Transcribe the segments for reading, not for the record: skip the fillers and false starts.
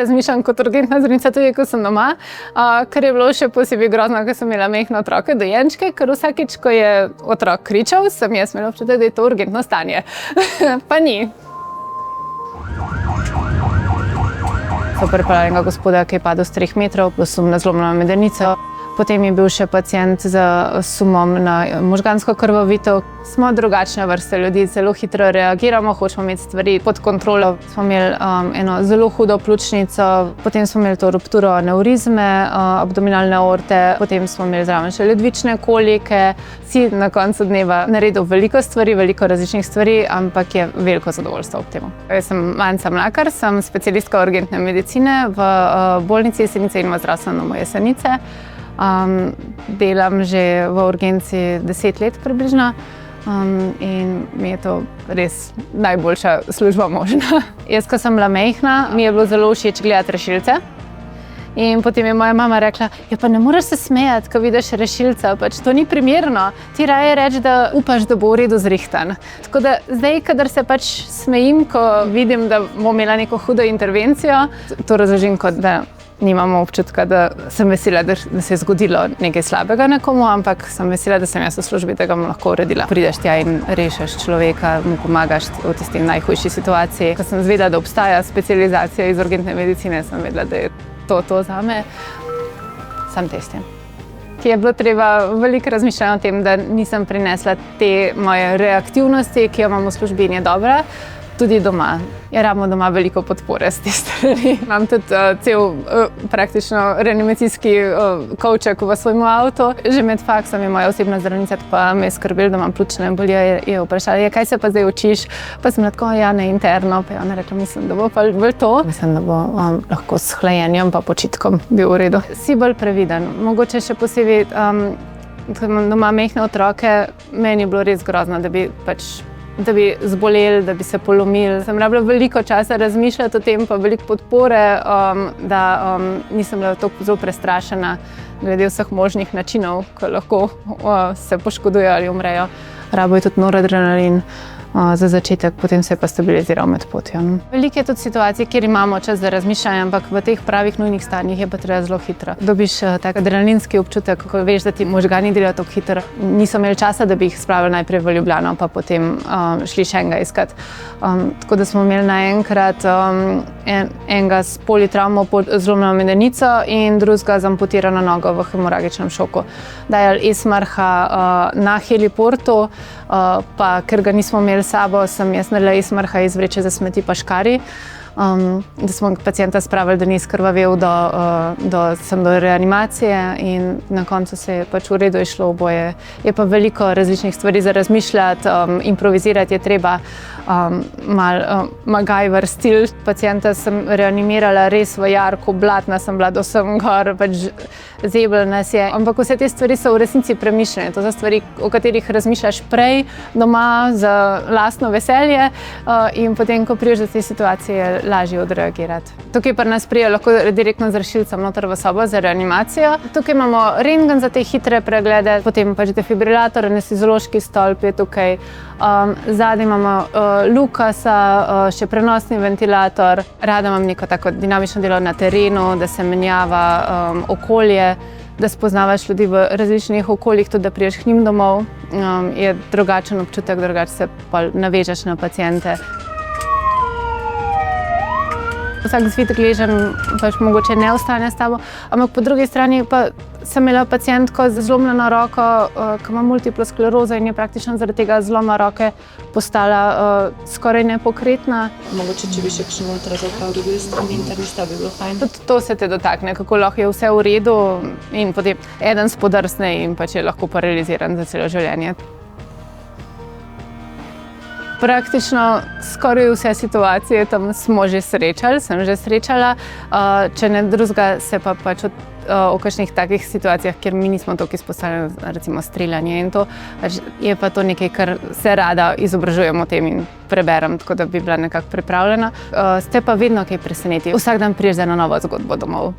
razmišljam kot urgentna zdravnica tudi, ko sem doma, kar je bilo še posebej grozno, ker sem imela majhne otroke, dojenčke, ker vsakič, ko je otrok kričal, sem jaz imela občutek, da je to urgentno stanje. Pa ni. So pripeljali enega gospoda, ki je padel s 3 metrov, sum na zlomljeno medenico. Potem je bil še pacient z sumom na možgansko krvavitev. Smo drugačne vrste ljudi, zelo hitro reagiramo, hočemo imeti stvari pod kontrolo. Smo imeli eno zelo hudo pljučnico, potem smo imeli to rupturo anevrizme, abdominalne aorte, potem smo imeli zraven še ledvične kolike. Si na koncu dneva naredil veliko stvari, veliko različnih stvari, ampak je veliko zadovoljstvo ob tem. Jaz sem Manca Mlakar, sem specialistka urgentne medicine v bolnici Jesenice in v zdravstvenem domu Jesenice. Delam že v urgenci 10 let približno in mi je to res najboljša služba možna. Jaz, ko sem bila majhna, mi je bilo zelo všeč gledati rešilce. In potem je moja mama rekla, ja pa ne moreš se smejati, ko vidiš rešilca, pač to ni primerno. Ti raje reči, da upaš, da bo v redu zrihtan. Tako da zdaj, kadar se pač smejim, ko vidim, da bom imela neko hudo intervencijo, to razložim kot da nimamo občutka, da sem vesela, da se je zgodilo nekaj slabega nekomu, ampak sem vesela, da sem jaz v službi, da ga bom lahko uredila. Prideš tja in rešiš človeka, mu pomagaš v tisti najhujši situaciji. Ko sem zvedela, da obstaja specializacija iz urgentne medicine, sem vedela, da je to zame. Sam testim. Ki je bilo treba veliko razmišljati o tem, da nisem prinesla te moje reaktivnosti, ki jo imam v službi in je dobra, tudi doma. Ja, rabimo doma veliko podpore s te strani. Imam tudi cel praktično reanimacijski kovček v svojem avtu. Že med faksom je moja osebna zdravnica pa me je skrbela, da imam pljučne embolije, je vprašala, kaj se pa zdaj učiš? Pa sem tako, ja, ne interno, pa je ona rekla, mislim, da bo pa bolj to. Mislim, da bo lahko s hlajenjem pa počitkom bil v redu. Si bolj previden. Mogoče še posebej, ko imam doma majhne otroke, meni je bilo res grozno, da bi zboleli, da bi se polomili. Sem rabila veliko časa razmišljati o tem, pa veliko podpore, da nisem bila tako zelo prestrašena glede vseh možnih načinov, ko lahko se poškodujejo ali umrejo. Rabo je tudi noradrenalin za začetek, potem se je pa stabiliziral med potjo. Veliko je tudi situacij, kjer imamo čas za razmišljanje, ampak v teh pravih nujnih stanjih je pa treba zelo hitro. Dobiš tak adrenalinski občutek, ko veš, da ti možgani delajo tako hitro. Niso imeli časa, da bi jih spravili najprej v Ljubljano, pa potem šli še enega iskat. Tako da smo imeli naenkrat enega s politravmo pod zlomljeno medenico in drugega z amputirano nogo v hemoragičnem šoku. Dajali Esmarha na heliportu, pa ker ga nismo imeli s sabo, sem jaz naredila Esmarha iz vreče za smeti pa škarij, da smo pacienta spravili, da ni skrvavel do reanimacije in na koncu se je pač v redu išlo oboje. Je pa veliko različnih stvari za razmišljati, improvizirati je treba, MacGyver stil. Pacienta sem reanimirala res v jarku, blatna sem bila do sem gor, pač zeblo nas je. Ampak vse te stvari so v resnici premišljene. To so stvari, o katerih razmišljaš prej doma za lastno veselje in potem, ko prideš do te situacije, lažje odreagirati. Tukaj pri nas pride lahko direktno z rešilcem noter v sobo za reanimacijo. Tukaj imamo rentgen za te hitre preglede, potem pač defibrilator, anesteziološki stolp je tukaj. Zadaj imamo Lukasa, še prenosni ventilator. Rada imam neko tako dinamično delo na terenu, da se menjava okolje, da spoznavaš ljudi v različnih okoljih, tudi da prideš k njim domov. Je drugačen občutek, drugače se pa navežeš na paciente. Vsak zvit gležen pač mogoče ne ostane s tabo, ampak po drugi strani pa sem imela pacientko z zlomljeno roko, ki ima multiplo sklerozo in je praktično zaradi tega zloma roke postala skoraj nepokretna. Mogoče, če bi še kakšen ultrazvok dobil strani interni štab, bi bilo fajn. Tudi to se te dotakne, kako lahko je vse v redu in potem eden spodrsne in pač je lahko paraliziran za celo življenje. Praktično skoraj vse situacije tam smo že srečali, sem že srečala. Če ne drugega, se pa pač o kakšnih takih situacijah, kjer mi nismo toliko izpostavljeni, recimo streljanje in to, je pa to nekaj, kar se rada izobražujem o tem in preberem, tako da bi bila nekako pripravljena. Ste pa vedno kaj preseneti. Vsak dan prideš za eno novo zgodbo domov.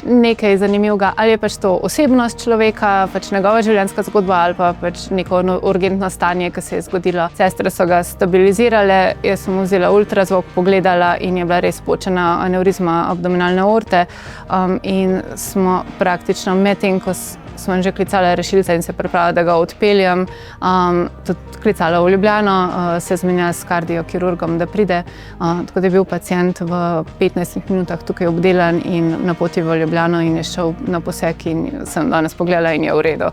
nekaj zanimivega, ali je pač to osebnost človeka, pač njegova življenjska zgodba ali pa pač neko urgentno stanje, ki se je zgodilo. Sestre so ga stabilizirale, jaz sem vzela ultrazvok, pogledala in je bila res počena anevrizma abdominalne aorte in smo praktično medtem, ko smo že klicala rešilca in se pripravila, da ga odpeljem, tudi klicala v Ljubljano, se zmenjala s kardiokirurgom, da pride, tako da je bil pacient v 15 minutah tukaj obdelan in na poti v Ljubljano in je šel na poseg in sem danes pogledala in je v redu.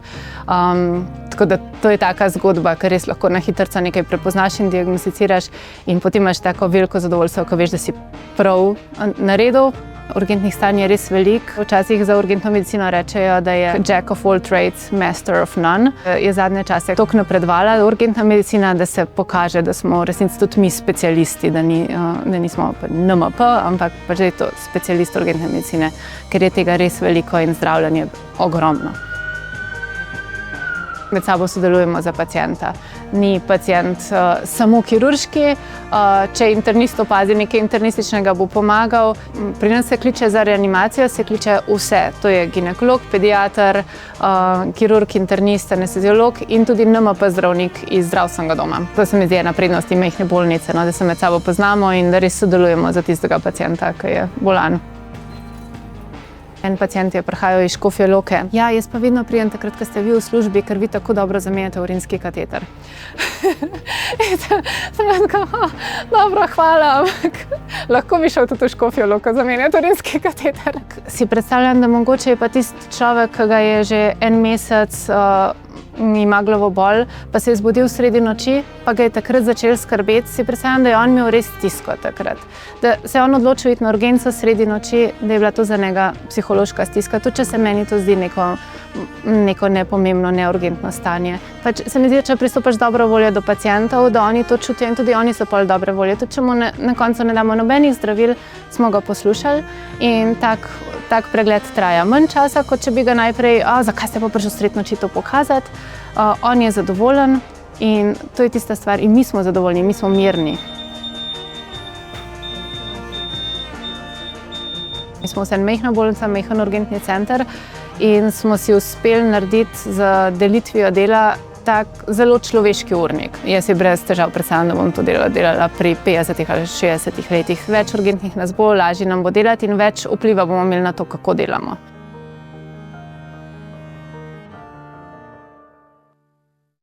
Tako da to je taka zgodba, ker res lahko na hitrca nekaj prepoznaš in diagnosticiraš in potem imaš tako veliko zadovoljstvo, ko veš, da si prav naredil. Urgentnih stanj je res veliko. Včasih za urgentno medicino rečejo, da je jack of all trades, master of none. Je zadnje čase toliko napredovala urgentna medicina, da se pokaže, da smo v resnici tudi mi specialisti, da nismo NMP, ampak pač da je to specialist urgentne medicine, ker je tega res veliko in zdravljenje ogromno. Med sabo sodelujemo za pacienta. Ni pacient samo kirurški, če internist opazi nekaj internističnega, bo pomagal. Pri nas se kliče za reanimacijo, se kliče vse. To je ginekolog, pediater, kirurg, internist, anesteziolog in tudi NMP zdravnik iz zdravstvenega doma. To se mi zdi ena prednost majhne bolnice, da se med sabo poznamo in da res sodelujemo za tistega pacienta, ki je bolan. En pacient je prihajal iz Škofje Loke. Ja, jaz pa vedno pridem takrat, ko ste vi v službi, ker vi tako dobro zamenjate urinski kateter. Sem rekla, dobro, hvala, ampak lahko bi šel tudi v Škofjo Loko zamenjati urinski kateter. Si predstavljam, da mogoče je pa tisti človek, ki ga je že en mesec ima glavobol, pa se je zbudil sredi noči, pa ga je takrat začel skrbeti. Si predstavljam, da je on imel res stisko takrat. Da se je on odločil iti na urgenco sredi noči, da je bila to za njega psihološka stiska. Tudi če se meni to zdi neko nepomembno, neurgentno stanje. Pač se mi zdi, če pristopaš dobro voljo do pacientov, da oni to čutijo in tudi oni so pol dobre volje. Tudi če mu na koncu ne damo nobenih zdravil, smo ga poslušali in tak pregled traja manj časa, kot če bi ga najprej, zakaj ste pa prišel sredi noči to pokazati. On je zadovoljen in to je tista stvar in mi smo zadovoljni, mi smo mirni. Mi smo vseeno majhna bolnica, majhen urgentni center in smo si uspeli narediti z delitvijo dela tak zelo človeški urnik. Jaz si brez težav predstavljam, da bom to delala pri 50 ali 60 letih. Več urgentnih nas bo, lažje nam bo delati in več vpliva bomo imeli na to, kako delamo.